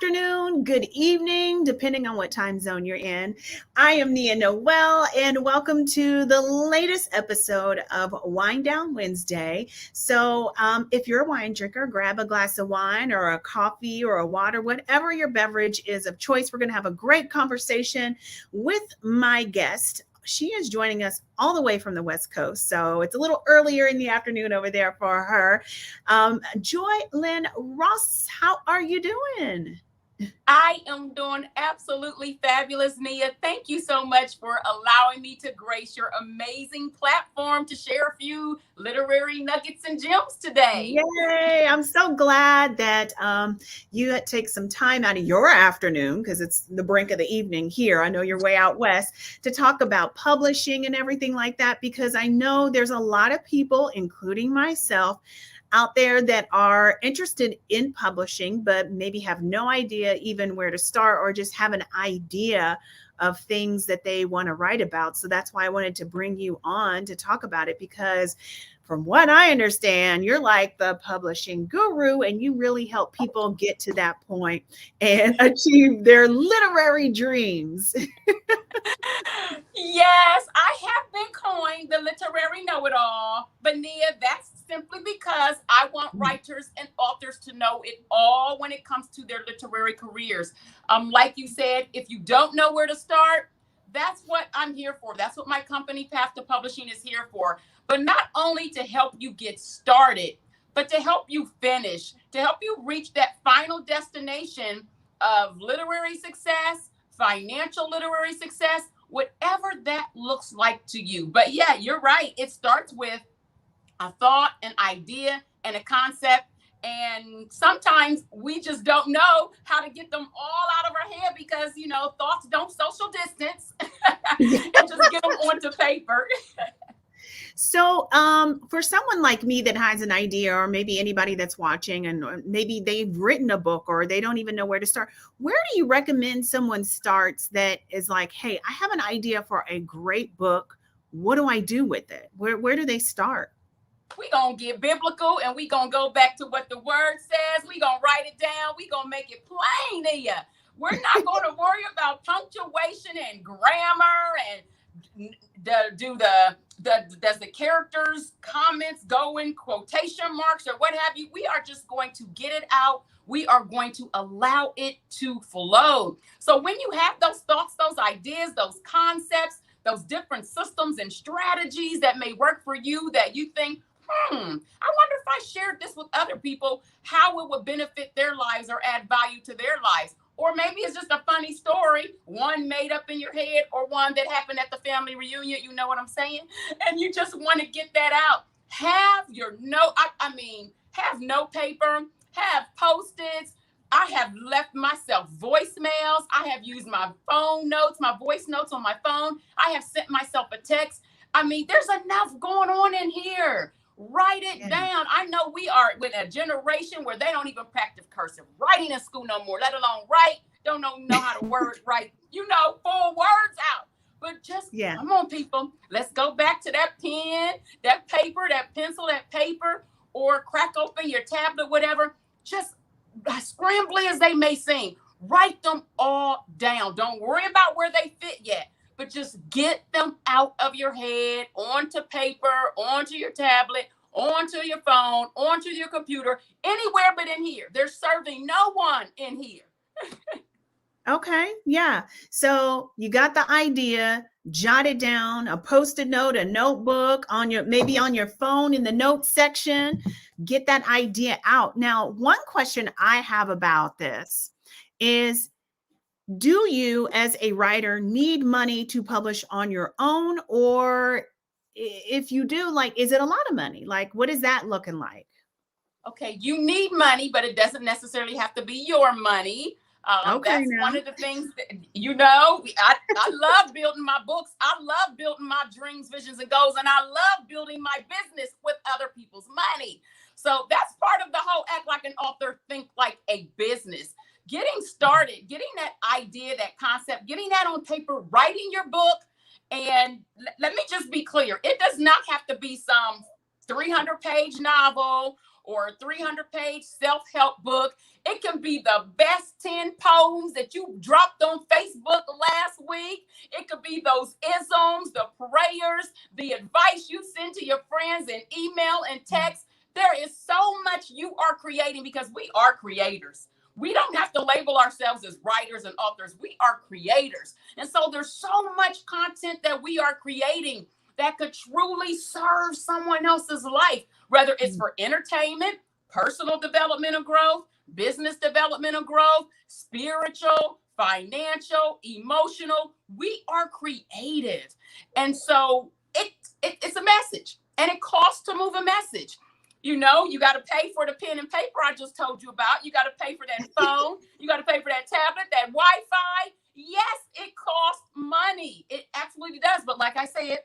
afternoon, good evening, depending on what time zone you're in. I am Nia Noelle, and welcome to the latest episode of Wine Down Wednesday. If you're a wine drinker, grab a glass of wine or a coffee or a water, whatever your beverage is of choice. We're going to have a great conversation with my guest. She is joining us all the way from the West Coast, so it's a little earlier in the afternoon over there for her. Joylynn Ross, how are you doing? I am doing absolutely fabulous, Nia. Thank you so much for allowing me to grace your amazing platform to share a few literary nuggets and gems today. Yay! I'm so glad that you had take some time out of your afternoon, because it's the brink of the evening here. I know you're way out west, to talk about publishing and everything like that, because I know there's a lot of people, including myself, out there that are interested in publishing, but maybe have no idea even where to start, or just have an idea of things that they want to write about. So that's why I wanted to bring you on to talk about it, because from what I understand, you're like the publishing guru, and you really help people get to that point and achieve their literary dreams. Yes, I have been coined the literary know-it-all, but Nia, that's simply because I want writers and authors to know it all when it comes to their literary careers. Like you said, if you don't know where to start, that's what I'm here for. That's what my company, Path to Publishing, is here for. But not only to help you get started, but to help you finish, to help you reach that final destination of literary success, financial literary success, whatever that looks like to you. But yeah, you're right. It starts with a thought, an idea, and a concept. And sometimes we just don't know how to get them all out of our head because, thoughts don't social distance and just get them onto paper. For someone like me that has an idea, or maybe anybody that's watching, and maybe they've written a book or they don't even know where to start, where do you recommend someone starts that is like, hey, I have an idea for a great book. What do I do with it? Where do they start? We gonna get biblical and we gonna go back to what the word says. We gonna write it down. We gonna make it plain here. We're not gonna worry about punctuation and grammar and does the characters comments go in quotation marks or what have you. We are just going to get it out. We are going to allow it to flow. So when you have those thoughts, those ideas, those concepts, those different systems and strategies that may work for you, that you think, I wonder if I shared this with other people, how it would benefit their lives or add value to their lives. Or maybe it's just a funny story, one made up in your head or one that happened at the family reunion. You know what I'm saying? And you just want to get that out. Have your note. Have note paper, have Post-its. I have left myself voicemails. I have used my phone notes, my voice notes on my phone. I have sent myself a text. There's enough going on in here. Write it down. I know we are with a generation where they don't even practice cursive writing in school no more, let alone write. Don't know how to write, full words out. But just come on, people. Let's go back to that pen, that paper, that pencil, that paper, or crack open your tablet, whatever. Just scrambly as they may seem, write them all down. Don't worry about where they fit yet, but just get them out of your head, onto paper, onto your tablet, onto your phone, onto your computer, anywhere but in here. They're serving no one in here. Okay, yeah. So you got the idea, jot it down, a Post-it note, a notebook, maybe on your phone in the notes section. Get that idea out. Now, one question I have about this is, do you as a writer need money to publish on your own? Or if you do, is it a lot of money? What is that looking like? Okay, you need money, but it doesn't necessarily have to be your money. That's one of the things that, I love building my books. I love building my dreams, visions, and goals. And I love building my business with other people's money. So that's part of the whole act like an author, think like a business. Getting started, getting that idea, that concept, getting that on paper, writing your book. And let me just be clear. It does not have to be some 300-page novel or a 300-page self-help book. It can be the best 10 poems that you dropped on Facebook last week. It could be those isms, the prayers, the advice you send to your friends in email and text. There is so much you are creating because we are creators. We don't have to label ourselves as writers and authors. We are creators. And so there's so much content that we are creating that could truly serve someone else's life, whether it's for entertainment, personal development and growth, business development and growth, spiritual, financial, emotional. We are creative. And so it's a message, and it costs to move a message. You know, you got to pay for the pen and paper I just told you about. You got to pay for that phone. You got to pay for that tablet, that Wi-Fi. Yes, it costs money. It absolutely does. But like I said,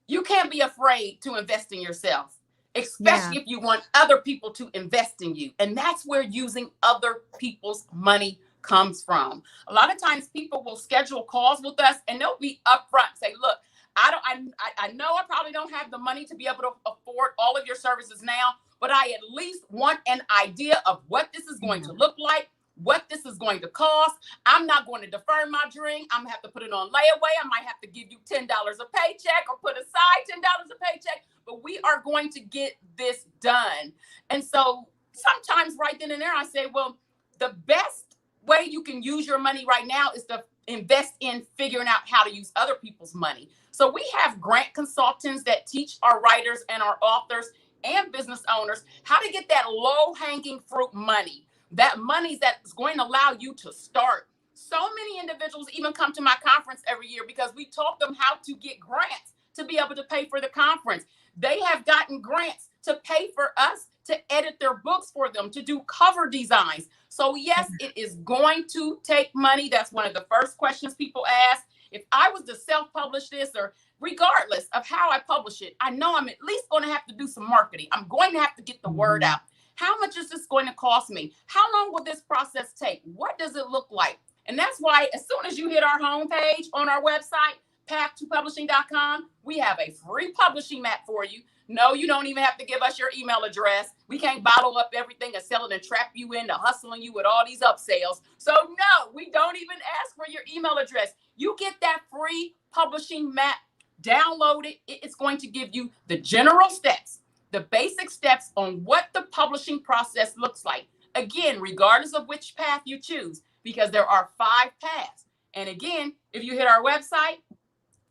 you can't be afraid to invest in yourself, especially if you want other people to invest in you. And that's where using other people's money comes from. A lot of times people will schedule calls with us and they'll be upfront, say, look, I know I probably don't have the money to be able to afford all of your services now, but I at least want an idea of what this is going to look like, what this is going to cost. I'm not going to defer my dream. I'm gonna have to put it on layaway. I might have to give you $10 a paycheck or put aside $10 a paycheck, but we are going to get this done. And so sometimes right then and there, I say, well, the best way you can use your money right now is to invest in figuring out how to use other people's money. So we have grant consultants that teach our writers and our authors and business owners how to get that low-hanging fruit money, that money that's going to allow you to start. So many individuals even come to my conference every year because we taught them how to get grants to be able to pay for the conference. They have gotten grants to pay for us to edit their books for them, to do cover designs. So yes, it is going to take money. That's one of the first questions people ask. If I was to self-publish this, or regardless of how I publish it, I know I'm at least going to have to do some marketing. I'm going to have to get the word out. How much is this going to cost me? How long will this process take? What does it look like? And that's why as soon as you hit our homepage on our website, path2publishing.com, we have a free publishing map for you. No, you don't even have to give us your email address. We can't bottle up everything and sell it and trap you into hustling you with all these upsells. So no, we don't even ask for your email address. You get that free publishing map, download it. It's going to give you the general steps, the basic steps on what the publishing process looks like. Again, regardless of which path you choose, because there are 5 paths. And again, if you hit our website,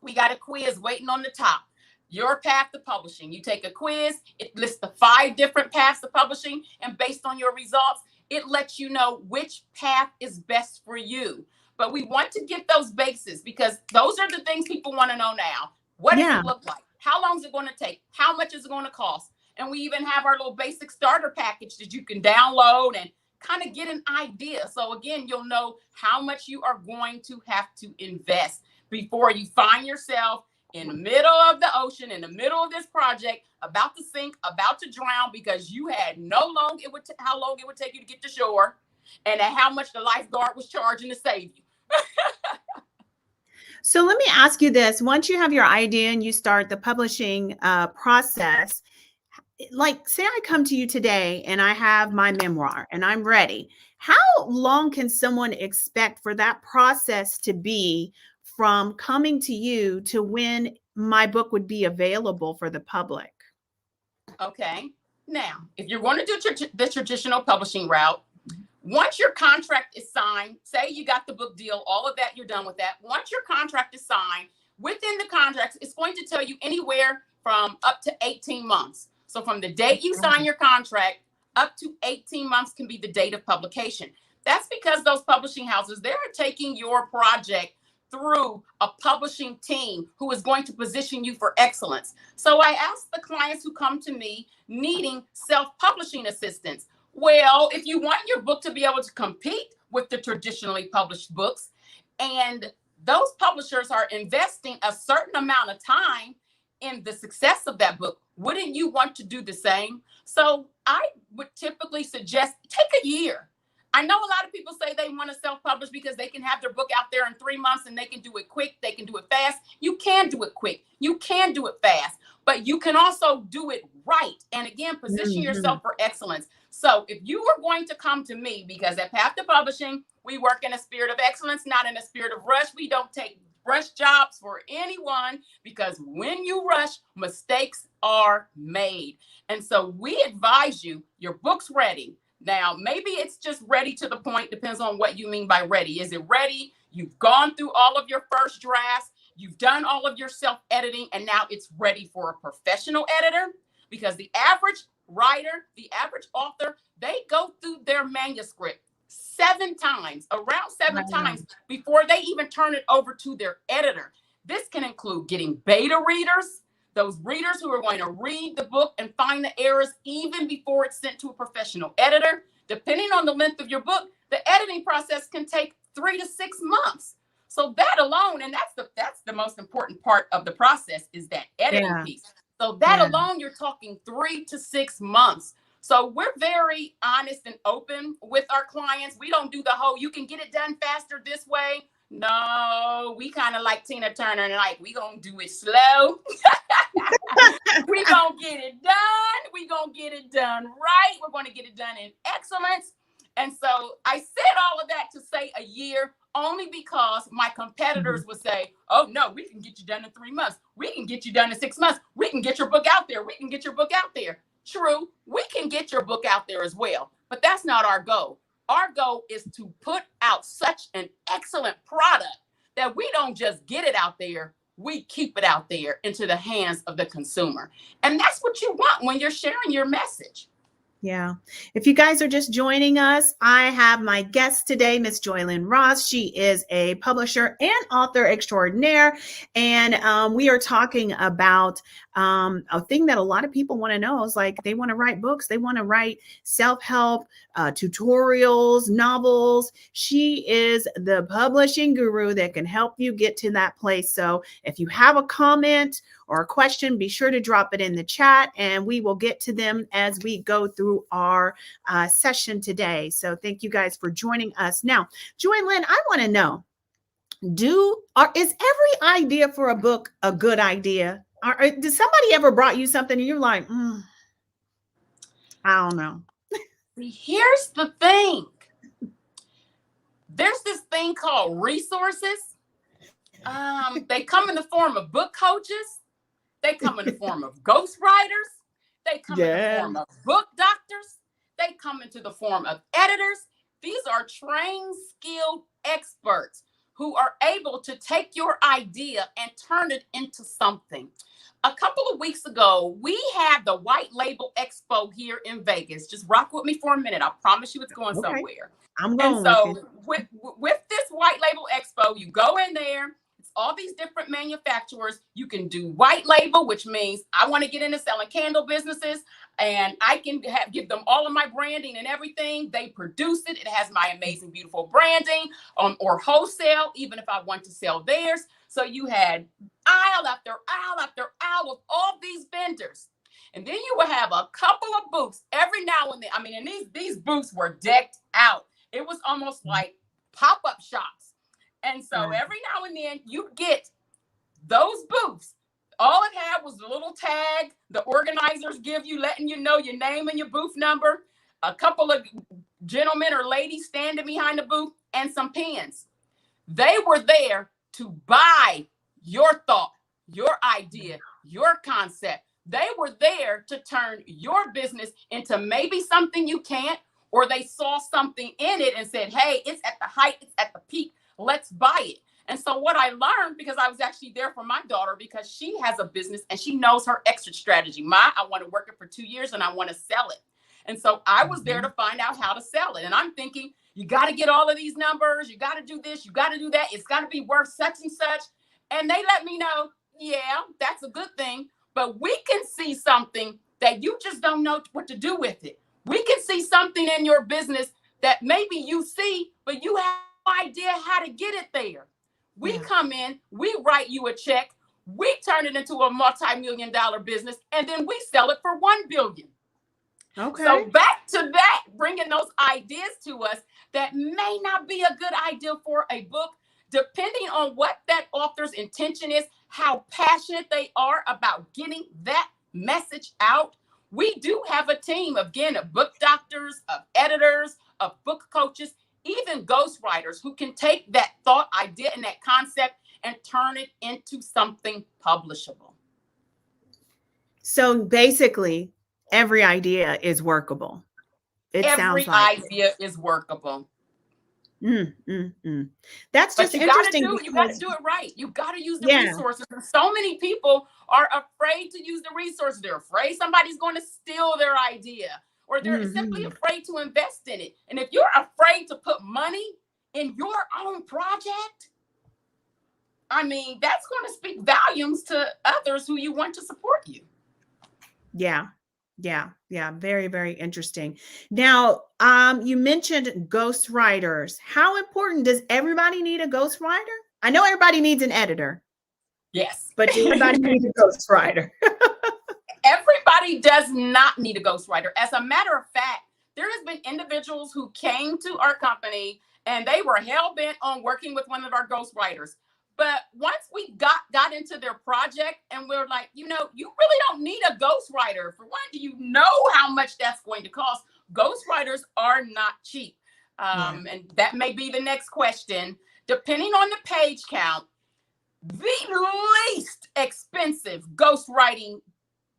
we got a quiz waiting on the top. Your path to publishing. You take a quiz, it lists the 5 different paths to publishing, and based on your results, it lets you know which path is best for you. But we want to get those bases because those are the things people want to know now. What does it look like? How long is it going to take? How much is it going to cost? And we even have our little basic starter package that you can download and kind of get an idea. So again, you'll know how much you are going to have to invest before you find yourself in the middle of the ocean, in the middle of this project, about to sink, about to drown, because you had how long it would take you to get to shore, and how much the lifeguard was charging to save you. So let me ask you this. Once you have your idea and you start the publishing process, like say I come to you today and I have my memoir and I'm ready. How long can someone expect for that process to be from coming to you to when my book would be available for the public? Okay. Now, if you're going to do the traditional publishing route, once your contract is signed, say you got the book deal, all of that, you're done with that. Once your contract is signed, within the contract, it's going to tell you anywhere from up to 18 months. So from the date you sign your contract, up to 18 months can be the date of publication. That's because those publishing houses, they're taking your project through a publishing team who is going to position you for excellence. So I ask the clients who come to me needing self-publishing assistance. Well, if you want your book to be able to compete with the traditionally published books, and those publishers are investing a certain amount of time in the success of that book, wouldn't you want to do the same? So I would typically suggest take a year. I know a lot of people say they want to self-publish because they can have their book out there in 3 months and they can do it quick. They can do it fast. You can do it quick. You can do it fast, but you can also do it right. And again, position Mhm. yourself for excellence. So if you are going to come to me, because at Path to Publishing, we work in a spirit of excellence, not in a spirit of rush. We don't take rush jobs for anyone, because when you rush, mistakes are made. And so we advise you, your book's ready. Now, maybe it's just ready to the point, depends on what you mean by ready. Is it ready? You've gone through all of your first drafts, you've done all of your self-editing, and now it's ready for a professional editor. Because the average writer, the average author, they go through their manuscript 7 times, around seven Wow. times before they even turn it over to their editor. This can include getting beta readers, those readers who are going to read the book and find the errors even before it's sent to a professional editor. Depending on the length of your book, the editing process can take 3 to 6 months. So that alone, and that's the most important part of the process, is that editing Yeah. piece. So that Yeah. alone, you're talking 3 to 6 months. So we're very honest and open with our clients. We don't do the whole, you can get it done faster this way. No, we kind of like Tina Turner, and like, we gonna do it slow. We gonna get it done. We gonna get it done right. We're gonna get it done in excellence. And so I said all of that to say a year, only because my Mhm. competitors would say, oh no, we can get you done in 3 months. We can get you done in 6 months. We can get your book out there. We can get your book out there. True, we can get your book out there as well, but that's not our goal. Our goal is to put out such an excellent product that we don't just get it out there, we keep it out there into the hands of the consumer. And that's what you want when you're sharing your message. Yeah. If you guys are just joining us, I have my guest today, Miss Joylynn Ross. She is a publisher and author extraordinaire. And we are talking about a thing that a lot of people want to know is like they want to write books, they want to write self help, tutorials, novels. She is the publishing guru that can help you get to that place. So if you have a comment or a question, be sure to drop it in the chat and we will get to them as we go through our session today. So thank you guys for joining us. Now, Joylynn, I want to know, is every idea for a book a good idea? Did somebody ever brought you something and you're like, I don't know. Here's the thing, there's this thing called resources. They come in the form of book coaches, they come in the form of ghostwriters, they come in the Yeah. form of book doctors, they come into the form of editors. These are trained, skilled experts who are able to take your idea and turn it into something. A couple of weeks ago, we had the White Label Expo here in Vegas. Just rock with me for a minute. I promise you it's going Okay. somewhere. I'm And going with you. so with this White Label Expo, you go in there, it's all these different manufacturers. You can do white label, which means I want to get into selling candle businesses, and I can give them all of my branding and everything. They produce it. It has my amazing, beautiful branding, or wholesale, even if I want to sell theirs. So you had aisle after aisle after aisle of all these vendors. And then you would have a couple of booths every now and then. I mean, and these booths were decked out. It was almost like pop-up shops. And so Right. every now and then you get those booths. All it had was a little tag the organizers give you, letting you know your name and your booth number, a couple of gentlemen or ladies standing behind the booth, and some pens. They were there to buy your thought, your idea, your concept. They were there to turn your business into maybe something you can't, or they saw something in it and said, hey, it's at the height, it's at the peak, let's buy it. And so what I learned, because I was actually there for my daughter, because she has a business and she knows her exit strategy. I want to work it for 2 years and I want to sell it. And so I was there to find out how to sell it. And I'm thinking, you got to get all of these numbers. You got to do this. You got to do that. It's got to be worth such and such. And they let me know, yeah, that's a good thing. But we can see something that you just don't know what to do with it. We can see something in your business that maybe you see, but you have no idea how to get it there. We come in, we write you a check, we turn it into a multi-million-dollar business, and then we sell it for $1 billion. So Okay. back to that, bringing those ideas to us that may not be a good idea for a book, depending on what that author's intention is, how passionate they are about getting that message out. We do have a team, again, of book doctors, of editors, of book coaches, even ghostwriters who can take that thought, idea, and that concept and turn it into something publishable. So basically, every idea is workable. It sounds Every like it. idea is workable. Mm, mm, mm. That's But just interesting you got to because, do it right. You got to use the yeah. resources. And so many people are afraid to use the resources. They're afraid somebody's going to steal their idea, or they're simply Hmm. afraid to invest in it. And if you're afraid to put money in your own project, I mean, that's going to speak volumes to others who you want to support you. Yeah. Yeah. Yeah. Very, very interesting. Now, you mentioned ghostwriters. How important does everybody need a ghostwriter? I know everybody needs an editor, Yes. but does everybody need a ghostwriter? Everybody does not need a ghostwriter. As a matter of fact, there has been individuals who came to our company and they were hell bent on working with one of our ghostwriters. But once we got into their project and we are like, you really don't need a ghostwriter. For one, do you know how much that's going to cost? Ghostwriters are not cheap. Yeah. And that may be the next question. Depending on the page count, the least expensive ghostwriting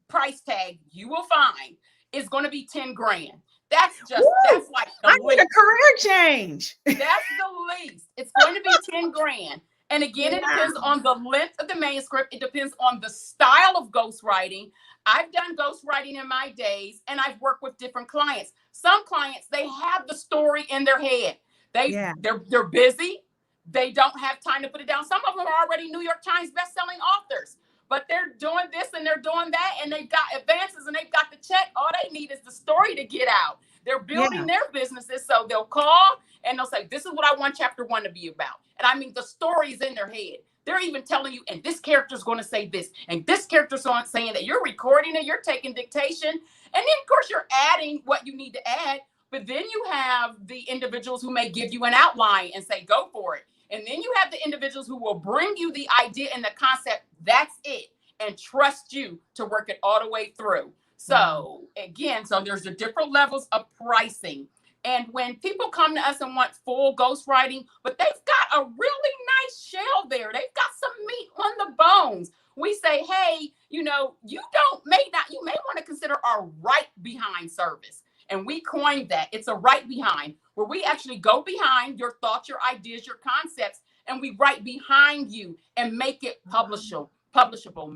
price tag you will find is going to be 10 grand. That's Woo! like I the need a least. career change. That's the least. It's going to be 10 grand. And again, it depends Wow. on the length of the manuscript. It depends on the style of ghostwriting. I've done ghostwriting in my days, and I've worked with different clients. Some clients, they have the story in their head. Yeah. They're busy. They don't have time to put it down. Some of them are already New York Times bestselling authors, but they're doing this and they're doing that, and they've got advances and they've got the check. All they need is the story to get out. They're Yeah. building their businesses, so they'll call and they'll say, this is what I want chapter 1 to be about. And I mean, the story is in their head. They're even telling you, and this character's going to say this, and this character's saying that. You're recording it, you're taking dictation, and then of course you're adding what you need to add. But then you have the individuals who may give you an outline and say, go for it. And then you have the individuals who will bring you the idea and the concept. That's it. And trust you to work it all the way through. Wow. So again, so there's the different levels of pricing. And when people come to us and want full ghostwriting, but they've got a really nice shell there, they've got some meat on the bones. We say, hey, you may want to consider our right behind service. And we coined that. It's a right behind, where we actually go behind your thoughts, your ideas, your concepts, and we write behind you and make it publishable,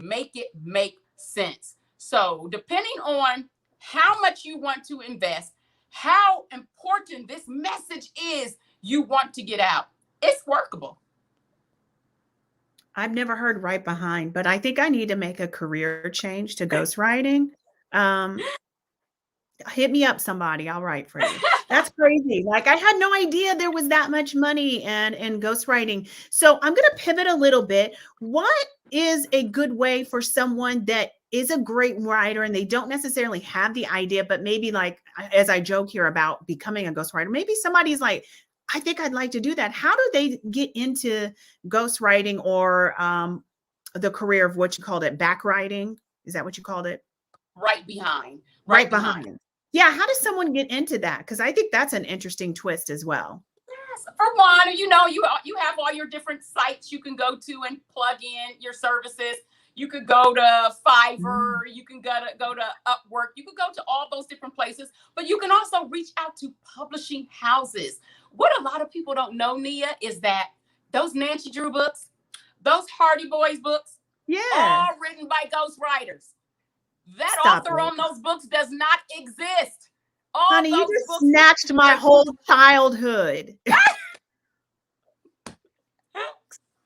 make it make sense. So depending on how much you want to invest, how important this message is you want to get out, it's workable. I've never heard right behind, but I think I need to make a career change to ghostwriting. Um, Hit me up, somebody. I'll write for you. That's crazy. Like, I had no idea there was that much money in ghostwriting. So I'm going to pivot a little bit. What is a good way for someone that is a great writer and they don't necessarily have the idea, but maybe, like, as I joke here about becoming a ghostwriter, maybe somebody's like, I think I'd like to do that. How do they get into ghostwriting or the career of what you called it, backwriting? Is that what you called it? Right behind. Right behind. Yeah, how does someone get into that? Because I think that's an interesting twist as well. Yes, for one, you have all your different sites you can go to and plug in your services. You could go to Fiverr, Mm. you can go to Upwork, you could go to all those different places, but you can also reach out to publishing houses. What a lot of people don't know, Nia, is that those Nancy Drew books, those Hardy Boys books, Yeah. all written by ghostwriters. That Stop author it. on those books does not exist. All Honey, you those just books were snatched my whole childhood.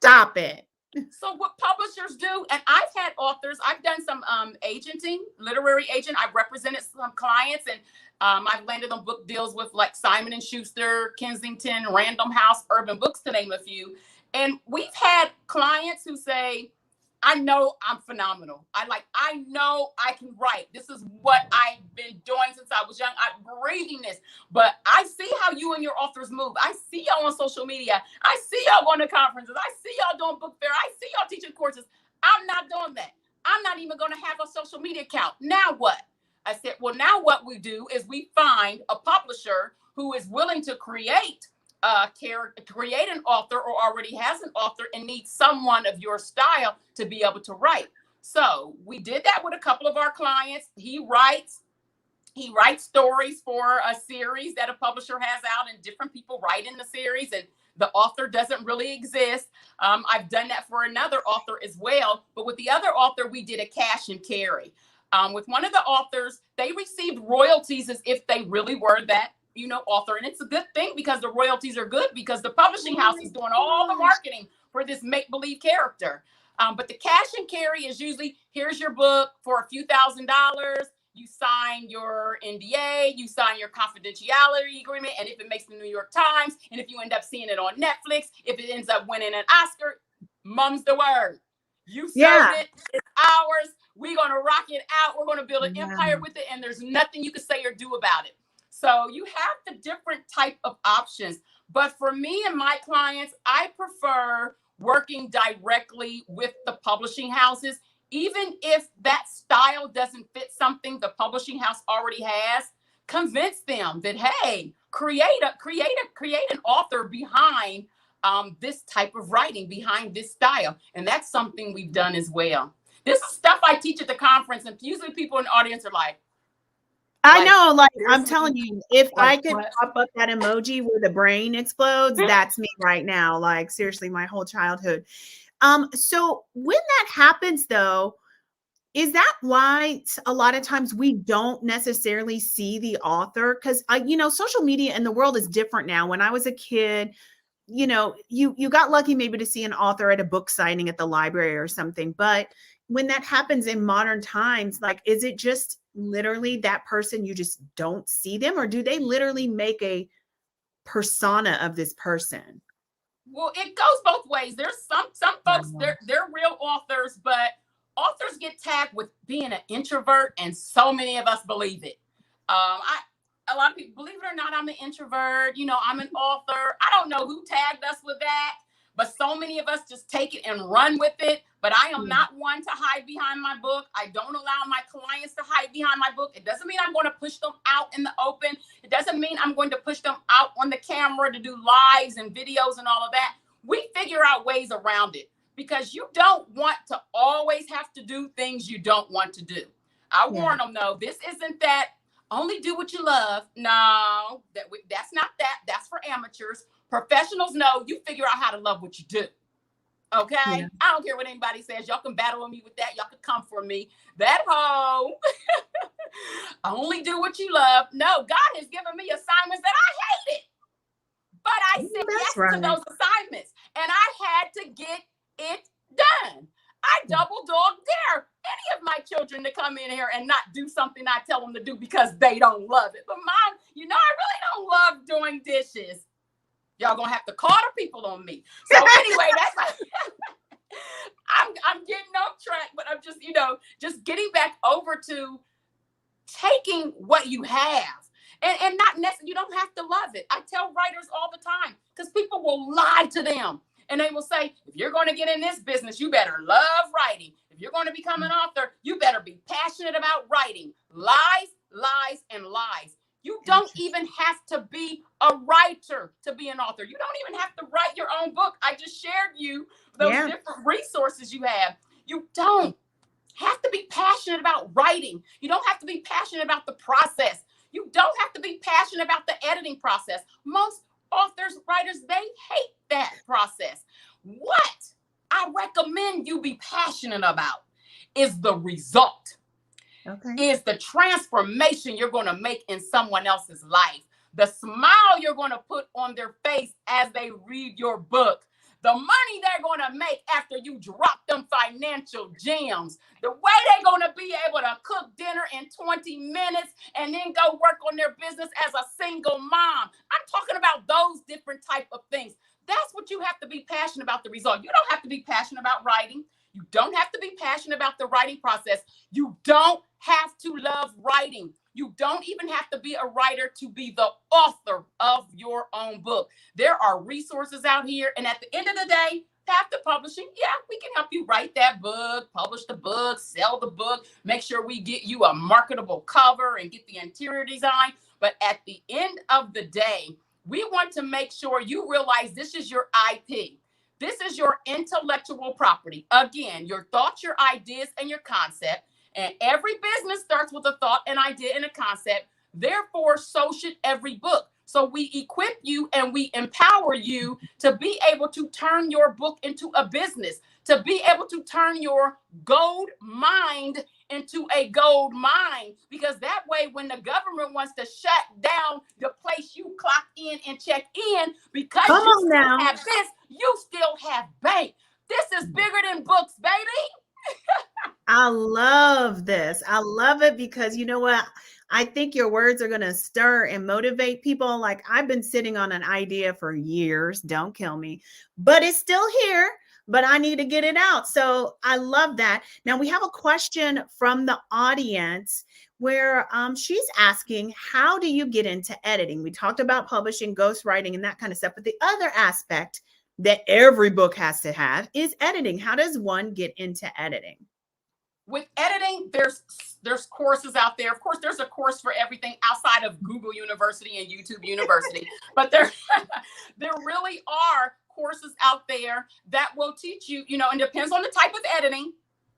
Stop it. So what publishers do, and I've had authors, I've done some agenting, literary agent. I've represented some clients, and I've landed on book deals with like Simon and Schuster, Kensington, Random House, Urban Books, to name a few. And we've had clients who say, I know I'm phenomenal. I know I can write. This is what I've been doing since I was breathing this. But I see how you and your authors move. I see y'all on social media. I see y'all going to conferences. I see y'all doing book fair. I see y'all teaching courses. I'm not doing that. I'm not even going to have a social media account. Now what? I said, well, now what we do is we find a publisher who is willing to create an author or already has an author and needs someone of your style to be able to write. So we did that with a couple of our clients. He writes stories for a series that a publisher has out, and different people write in the series, and the author doesn't really exist. I've done that for another author as well. But with the other author, we did a cash and carry. With one of the authors, they received royalties as if they really were that, author. And it's a good thing because the royalties are good because the publishing house is doing all the marketing for this make-believe character. But the cash and carry is usually, here's your book for a few $1,000s. You sign your NDA, you sign your confidentiality agreement, and if it makes the New York Times, and if you end up seeing it on Netflix, if it ends up winning an Oscar, mum's the word. You sold it, it's ours. We're going to rock it out. We're going to build an empire with it, and there's nothing you can say or do about it. So you have the different type of options. But for me and my clients, I prefer working directly with the publishing houses. Even if that style doesn't fit something the publishing house already has, convince them that, hey, create an author behind this type of writing, behind this style. And that's something we've done as well. This is stuff I teach at the conference, and usually people in the audience are like, I know, like I'm telling you, if I could pop up that emoji where the brain explodes, that's me right now. Like seriously, my whole childhood. So when that happens though, is that why a lot of times we don't necessarily see the author? Because social media and the world is different now. When I was a kid, you got lucky maybe to see an author at a book signing at the library or something. But when that happens in modern times, like, is it just literally that person, you just don't see them, or do they literally make a persona of this person? Well, it goes both ways. There's some folks, they're real authors, but authors get tagged with being an introvert, and so many of us believe it. A lot of people, believe it or not, I'm an introvert. I'm an author. I don't know who tagged us with that, but so many of us just take it and run with it. But I am not one to hide behind my book. I don't allow my clients to hide behind my book. It doesn't mean I'm going to push them out in the open. It doesn't mean I'm going to push them out on the camera to do lives and videos and all of that. We figure out ways around it because you don't want to always have to do things you don't want to do. I warn them, though, this isn't that only do what you love. No, that's not that. That's for amateurs. Professionals know you figure out how to love what you do. Okay? Yeah. I don't care what anybody says. Y'all can battle with me with that. Y'all can come for me. That hoe. Only do what you love. No, God has given me assignments that I hated. But I said yes to those assignments. And I had to get it done. I double dog dare any of my children to come in here and not do something I tell them to do because they don't love it. But Mom, I really don't love doing dishes. Y'all gonna have to call the people on me. So anyway, that's like, I'm getting off track, but I'm just getting back over to taking what you have and not necessarily, you don't have to love it. I tell writers all the time because people will lie to them. And they will say, if you're going to get in this business, you better love writing. If you're going to become an author, you better be passionate about writing. Lies, lies, and lies. You don't even have to be a writer to be an author. You don't even have to write your own book. I just shared you those different resources you have. You don't have to be passionate about writing. You don't have to be passionate about the process. You don't have to be passionate about the editing process. Most authors, writers, they hate that process. What I recommend you be passionate about is the result. Is the transformation you're going to make in someone else's life. The smile you're going to put on their face as they read your book. The money they're going to make after you drop them financial gems. The way they're going to be able to cook dinner in 20 minutes and then go work on their business as a single mom. I'm talking about those different type of things. That's what you have to be passionate about, the result. You don't have to be passionate about writing. You don't have to be passionate about the writing process. You don't have to love writing. You don't even have to be a writer to be the author of your own book. There are resources out here. And at the end of the day, path to publishing, yeah, we can help you write that book, publish the book, sell the book, make sure we get you a marketable cover and get the interior design. But at the end of the day, we want to make sure you realize this is your IP. This is your intellectual property. Again, your thoughts, your ideas, and your concept. And every business starts with a thought, an idea, and a concept. Therefore, so should every book. So we equip you and we empower you to be able to turn your book into a business, to be able to turn your gold mind into a gold mine. Because that way, when the government wants to shut down the place you clock in and check in, because Come you on still now. have this, you still have bank. This is bigger than books, baby. I love this. I love it because you know what? I think your words are going to stir and motivate people. Like I've been sitting on an idea for years. Don't kill me, but it's still here, but I need to get it out. So I love that. Now we have a question from the audience where she's asking, how do you get into editing? We talked about publishing, ghostwriting, and that kind of stuff. But the other aspect that every book has to have is editing. How does one get into editing? With editing, there's courses out there. Of course, there's a course for everything outside of Google University and YouTube University, but there there really are courses out there that will teach you, and it depends on the type of editing,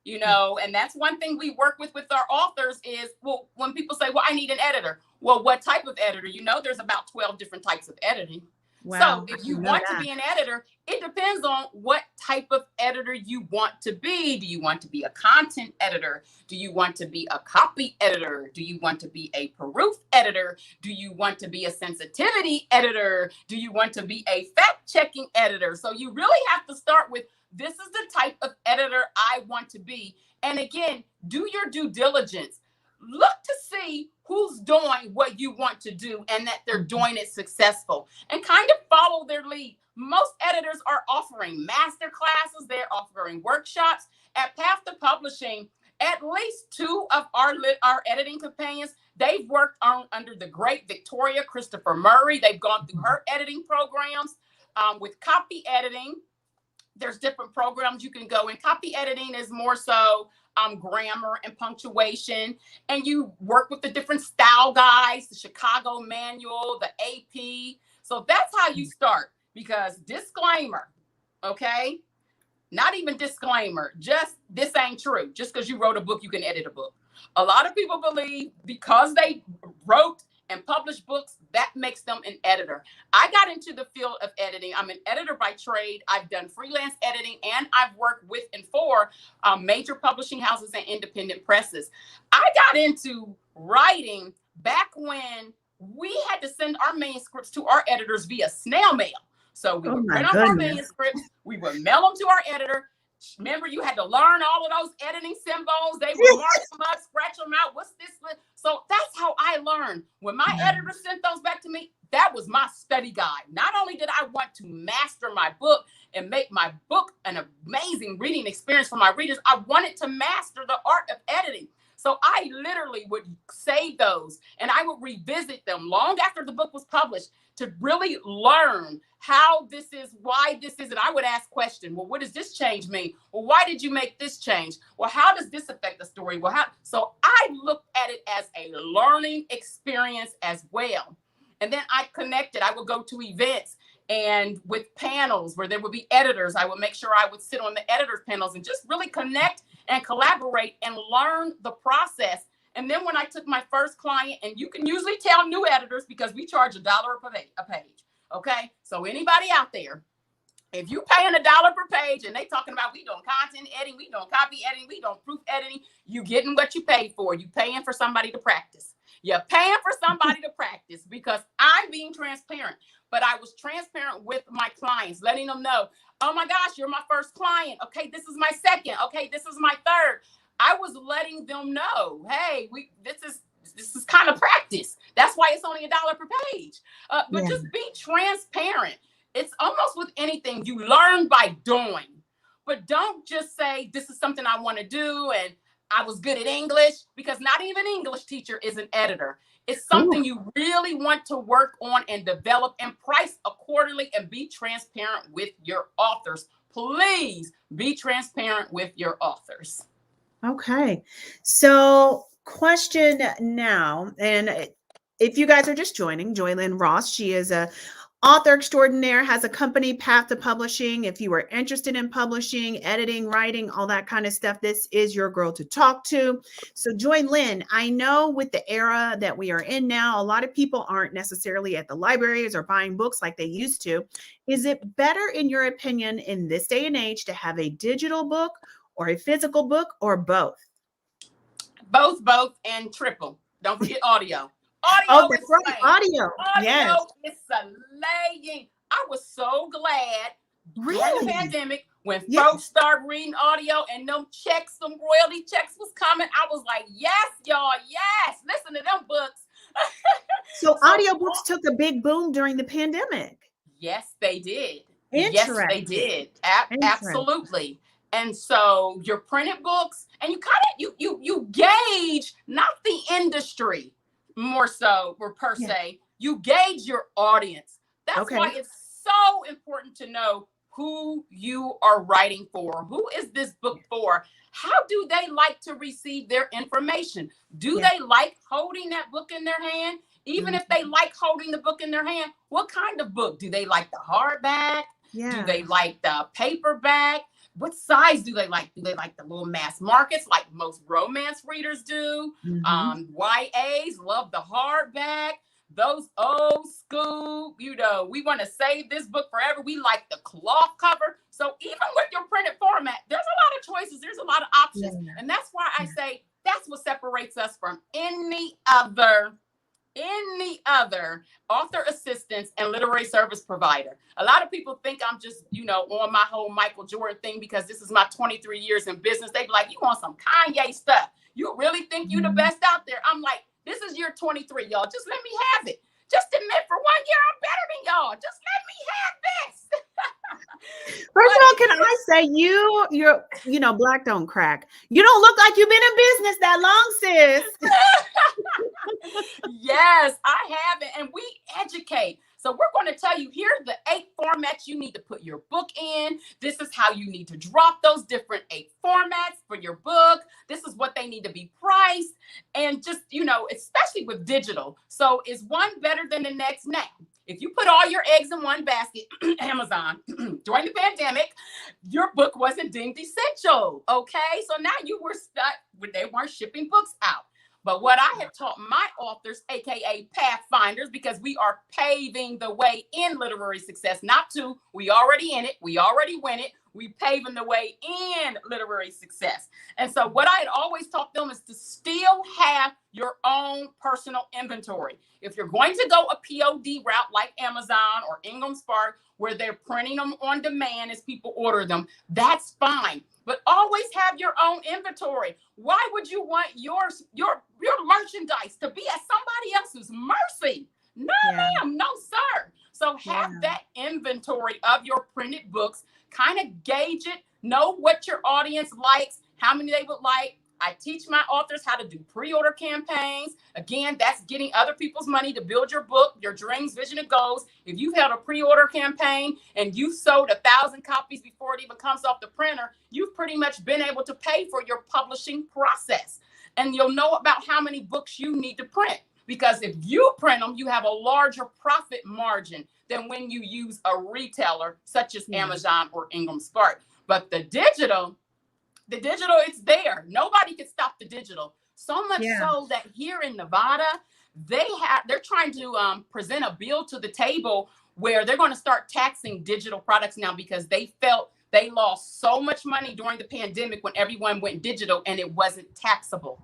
and that's one thing we work with our authors is, well, when people say, well, I need an editor. Well, what type of editor? There's about 12 different types of editing. Wow, so if you want to be an editor, it depends on what type of editor you want to be. Do you want to be a content editor? Do you want to be a copy editor? Do you want to be a proof editor? Do you want to be a sensitivity editor? Do you want to be a fact checking editor? So you really have to start with, this is the type of editor I want to be. And again, do your due diligence. Look to see who's doing what you want to do and that they're doing it successful, and kind of follow their lead. Most editors are offering master classes. They're offering workshops. At Path to Publishing, at least 2 of our editing companions, they've worked under the great Victoria Christopher Murray. They've gone through her editing programs. With copy editing, there's different programs you can go in. Copy editing is more so grammar and punctuation, and you work with the different style guides, the Chicago Manual, the AP. So that's how you start. Because disclaimer, okay? Not even disclaimer, just this ain't true. Just because you wrote a book, you can edit a book. A lot of people believe because they wrote and published books, that makes them an editor. I got into the field of editing. I'm an editor by trade. I've done freelance editing, and I've worked with and for major publishing houses and independent presses. I got into writing back when we had to send our manuscripts to our editors via snail mail. So we would print off our manuscripts, we would mail them to our editor. Remember, you had to learn all of those editing symbols. They would mark them up, scratch them out. What's this? So that's how I learned. When my editor sent those back to me, that was my study guide. Not only did I want to master my book and make my book an amazing reading experience for my readers, I wanted to master the art of editing. So I literally would save those and I would revisit them long after the book was published to really learn how this is, why this is. And I would ask questions. Well, what does this change mean? Well, why did you make this change? Well, how does this affect the story? Well, how? So I looked at it as a learning experience as well. And then I connected. I would go to events and with panels where there would be editors. I would make sure I would sit on the editors panels and just really connect and collaborate and learn the process. And then when I took my first client, and you can usually tell new editors because we charge $1 a page. Okay. So anybody out there, if you paying $1 per page and they talking about we doing content editing, we doing copy editing, we doing proof editing, you getting what you paid for. You paying for somebody to practice. You're paying for somebody to practice because I'm being transparent. But I was transparent with my clients, letting them know, oh my gosh, you're my first client. Okay, this is my second. Okay, this is my third. I was letting them know, hey, this is kind of practice. That's why it's only $1 per page. But just be transparent. It's almost with anything. You learn by doing. But don't just say, this is something I want to do. And I was good at English, because not even English teacher is an editor. It's Ooh, something you really want to work on and develop, and price accordingly, and be transparent with your authors. Please be transparent with your authors. okay. So, question now, and if you guys are just joining, Joylynn Ross, she is a author extraordinaire, has a company, Path to Publishing. If you are interested in publishing, editing, writing, all that kind of stuff, this is your girl to talk to. So, Joylynn, I know with the era that we are in now, a lot of people aren't necessarily at the libraries or buying books like they used to. Is it better, in your opinion, in this day and age to have a digital book or a physical book or both? Both, and triple. Don't forget audio. Oh, Audio that's is right. slaying. Audio. Yes. Audio is slaying. I was so glad during the Really? pandemic when Yes. folks started reading audio and them checks, some royalty checks was coming. I was like, yes, y'all, yes. Listen to them books. So So audiobooks took a big boom during the pandemic. yes, they did. Yes, they Interesting. did. Interesting. Absolutely. And so your printed books, and you kind of you gauge not the industry more so, or per Yeah. se, you gauge your audience. That's why Okay. it's so important to know who you are writing for. Who is this book for? How do they like to receive their information? Do Yeah. they like holding that book in their hand? Even if Mhm. they like holding the book in their hand, what kind of book? Do they like the hardback? Do Yeah. they like the paperback? What size do they like? Do they like the little mass markets like most romance readers do? Mhm. YAs love the hardback. Those old school, we want to save this book forever. We like the cloth cover. So even with your printed format, there's a lot of choices. There's a lot of Yeah. options. And that's why I say that's what separates us from any other author assistance and literary service provider. A lot of people think I'm just, on my whole Michael Jordan thing because this is my 23 years in business. They be like, you want some Kanye stuff. You really think you the Mhm. best out there? I'm like, this is year 23, y'all. Just let me have it. Just admit for 1 year I'm better than y'all. Just let me have this. First of all, can But I say black don't crack. You don't look like you've been in business that long, sis. yes, I have it. And we educate. So we're going to tell you, here are the 8 formats you need to put your book in. This is how you need to drop those different 8 formats for your book. This is what they need to be priced. And just, especially with digital. So is one better than the next? Now, if you put all your eggs in one basket, Amazon, during the pandemic, your book wasn't deemed essential. Okay. So now you were stuck when they weren't shipping books out. But what I have taught my authors, AKA Pathfinders, because we are paving the way in literary success, not to, we already in it, we already win it, we paving the way in literary success. And so what I had always taught them is to still have your own personal inventory. If you're going to go a POD route like Amazon or Ingham Spark, where they're printing them on demand as people order them, that's fine. But always have your own inventory. Why would you want your merchandise to be at somebody else's mercy? No, Yeah. ma'am, no, sir. So Yeah. have that inventory of your printed books, kind of gauge it, know what your audience likes, how many they would like. I teach my authors how to do pre-order campaigns. Again, that's getting other people's money to build your book, your dreams, vision, and goals. If you've held a pre-order campaign and you sold 1,000 copies before it even comes off the printer, you've pretty much been able to pay for your publishing process. And you'll know about how many books you need to print. Because if you print them, you have a larger profit margin than when you use a retailer such as Yeah. Amazon or Ingham Spark. But the digital, it's there. Nobody can stop the digital. So much Yeah. so that here in Nevada, they're trying to present a bill to the table where they're going to start taxing digital products now, because they felt they lost so much money during the pandemic when everyone went digital and it wasn't taxable.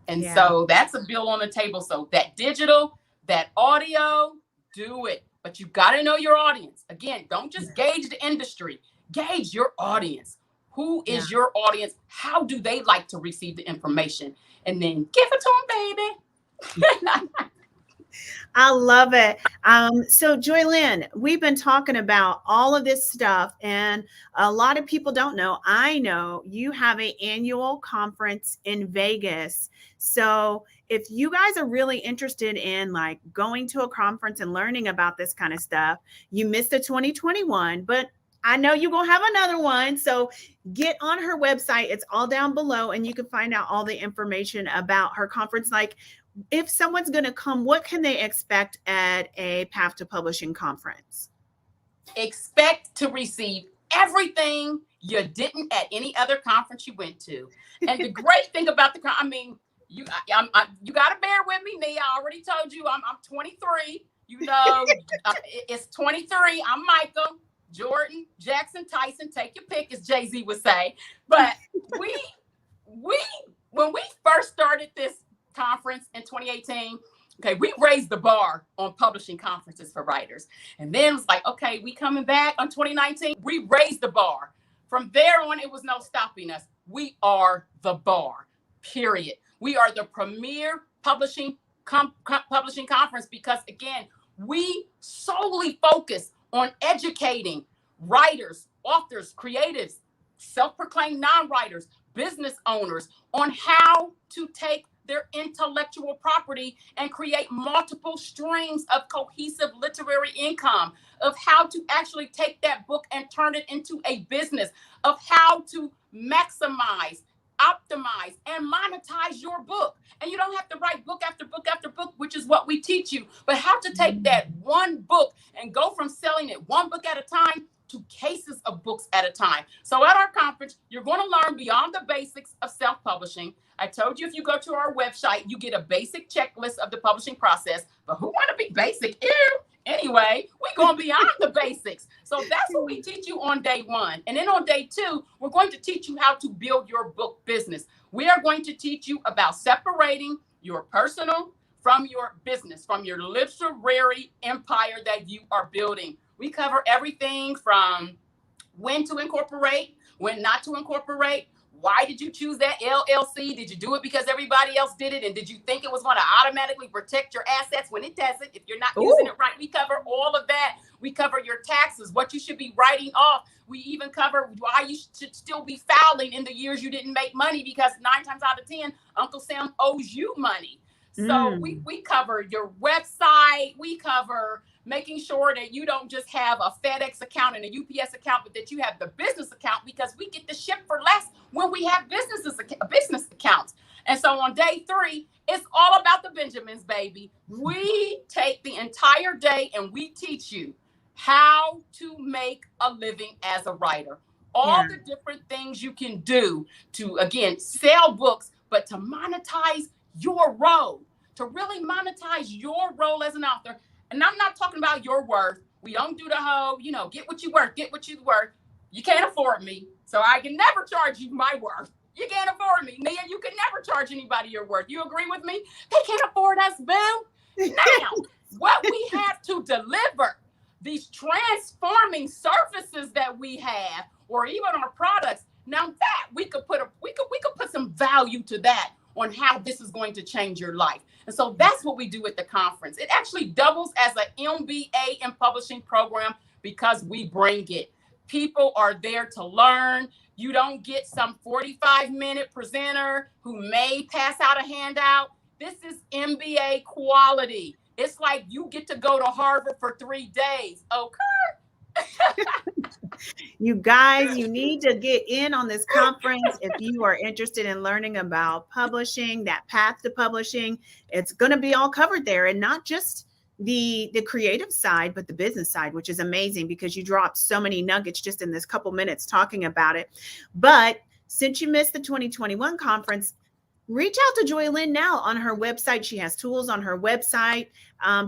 And Yeah. so that's a bill on the table. So that digital, that audio, do it. But you got to know your audience. Again, don't just gauge the industry, gauge your audience. Who Yeah. is your audience? How do they like to receive the information? And then give it to them, baby. I love it. So Joylynn, we've been talking about all of this stuff, and a lot of people don't know. I know you have an annual conference in Vegas. So if you guys are really interested in like going to a conference and learning about this kind of stuff, you missed the 2021, but I know you're gonna have another one. So get on her website. It's all down below, and you can find out all the information about her conference. Like if someone's going to come, what can they expect at a Path to Publishing conference? Expect to receive everything you didn't at any other conference you went to. And the great thing about I mean, you got to bear with me, Nia. I already told you I'm 23. You know, it's 23. I'm Michael, Jordan, Jackson, Tyson. Take your pick, as Jay-Z would say. But we when we first started this conference in 2018, okay, we raised the bar on publishing conferences for writers. And then it was like, okay, we coming back on 2019. We raised the bar. From there on, it was no stopping us. We are the bar, period. We are the premier publishing conference because, again, we solely focus on educating writers, authors, creatives, self-proclaimed non-writers, business owners on how to take their intellectual property and create multiple streams of cohesive literary income, of how to actually take that book and turn it into a business, of how to maximize, optimize, and monetize your book. And you don't have to write book after book after book, which is what we teach you, but how to take that one book and go from selling it one book at a time to cases of books at a time. So at our conference, you're going to learn beyond the basics of self-publishing. I told you if you go to our website, you get a basic checklist of the publishing process, but who want to be basic? Ew. Anyway, we're going beyond the basics. So that's what we teach you on day one. And then on day two, we're going to teach you how to build your book business. We are going to teach you about separating your personal from your business, from your literary empire that you are building. We cover everything from when to incorporate, when not to incorporate. Why did you choose that LLC? Did you do it because everybody else did it? And did you think it was going to automatically protect your assets when it doesn't? If you're not using it right, we cover all of that. We cover your taxes, what you should be writing off. We even cover why you should still be filing in the years you didn't make money, because 9 times out of 10, Uncle Sam owes you money. So we cover your website. We cover making sure that you don't just have a FedEx account and a UPS account, but that you have the business account, because we get to ship for less when we have business accounts. And so on day 3, it's all about the Benjamins, baby. We take the entire day and we teach you how to make a living as a writer. All the different things you can do to, again, sell books, but to monetize your role, to really monetize your role as an author. And I'm not talking about your worth. We don't do the whole, get what you worth, get what you worth. You can't afford me, so I can never charge you my worth. You can't afford me. Nia, you can never charge anybody your worth. You agree with me? They can't afford us, boo. Now, what we have to deliver, these transforming services that we have, or even our products, now that we could put some value to that on how this is going to change your life. And so that's what we do at the conference. It actually doubles as an MBA in publishing program because we bring it. People are there to learn. You don't get some 45-minute presenter who may pass out a handout. This is MBA quality. It's like you get to go to Harvard for 3 days. Okay. You guys, you need to get in on this conference if you are interested in learning about publishing, that path to publishing. It's going to be all covered there, and not just the creative side, but the business side, which is amazing because you dropped so many nuggets just in this couple minutes talking about it. But since you missed the 2021 conference, reach out to Joylynn now on her website. She has tools on her website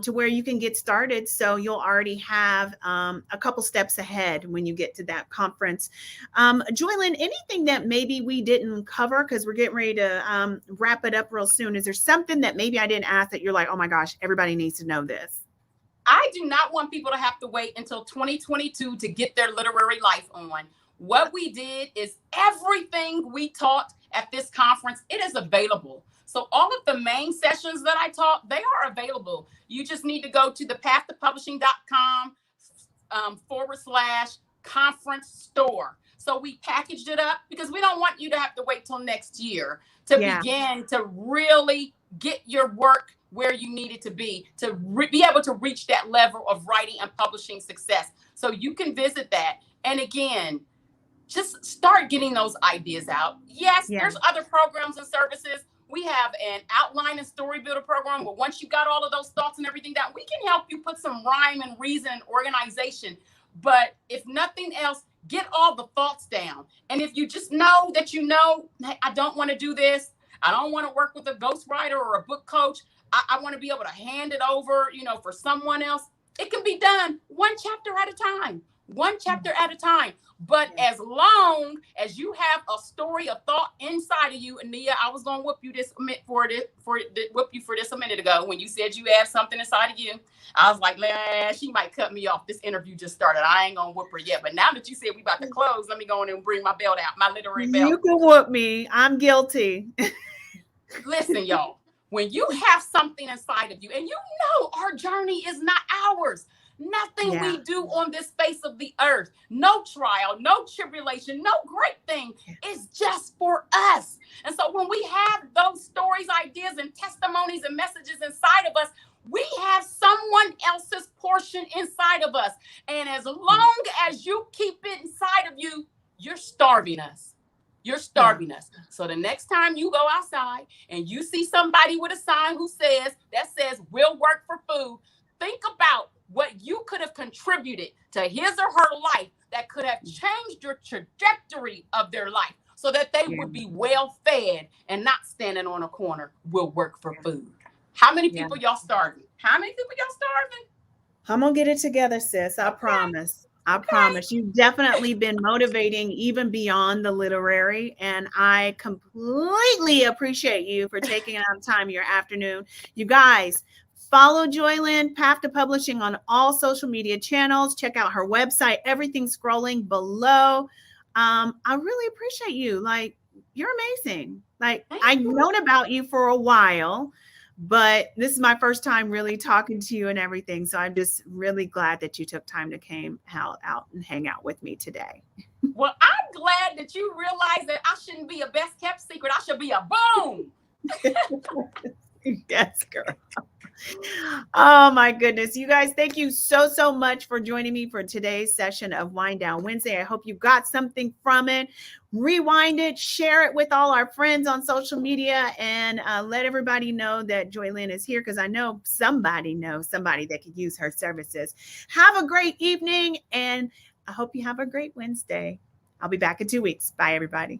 to where you can get started. So you'll already have a couple steps ahead when you get to that conference. Joylynn, anything that maybe we didn't cover, because we're getting ready to wrap it up real soon. Is there something that maybe I didn't ask that you're like, oh my gosh, everybody needs to know this? I do not want people to have to wait until 2022 to get their literary life on. What we did is everything we taught at this conference, it is available. So all of the main sessions that I taught, they are available. You just need to go to thepathtopublishing.com / conference store. So we packaged it up because we don't want you to have to wait till next year to Yeah. begin to really get your work where you need it to be be able to reach that level of writing and publishing success. So you can visit that. And again, just start getting those ideas out. Yes, Yeah. there's other programs and services. We have an outline and story builder program where once you got all of those thoughts and everything down, we can help you put some rhyme and reason and organization. But if nothing else, get all the thoughts down. And if you just know that hey, I don't want to do this, I don't want to work with a ghostwriter or a book coach, I want to be able to hand it over, for someone else. It can be done one chapter at a time. One chapter at a time. But as long as you have a story, a thought inside of you, and Nia, I was gonna whoop you for this a minute ago when you said you have something inside of you. I was like, man, she might cut me off. This interview just started. I ain't gonna whoop her yet. But now that you said we about to close, let me go in and bring my belt out, my literary belt. You can whoop me. I'm guilty. Listen, y'all, when you have something inside of you, and our journey is not ours. Nothing we do on this face of the earth, no trial, no tribulation, no great thing is just for us. And so when we have those stories, ideas, and testimonies and messages inside of us, we have someone else's portion inside of us. And as long as you keep it inside of you, you're starving us. You're starving us. So the next time you go outside and you see somebody with a sign that says we'll work for food, think about what you could have contributed to his or her life that could have changed your trajectory of their life so that they would be well fed and not standing on a corner, will work for food. How many people y'all starving? How many people y'all starving? I'm going to get it together, sis. I promise. I promise. You've definitely been motivating even beyond the literary. And I completely appreciate you for taking out time your afternoon. You guys, follow Joylynn, Path to Publishing on all social media channels. Check out her website. Everything's scrolling below. I really appreciate you. Like, you're amazing. Like, I've known about you for a while, but this is my first time really talking to you and everything. So I'm just really glad that you took time to come out and hang out with me today. Well, I'm glad that you realize that I shouldn't be a best kept secret. I should be a boom. Yes, girl. Oh my goodness. You guys, thank you so much for joining me for today's session of Wind Down Wednesday. I hope you got something from it. Rewind it, share it with all our friends on social media, and let everybody know that Joylynn is here, because I know somebody that could use her services. Have a great evening, and I hope you have a great Wednesday. I'll be back in 2 weeks. Bye, everybody.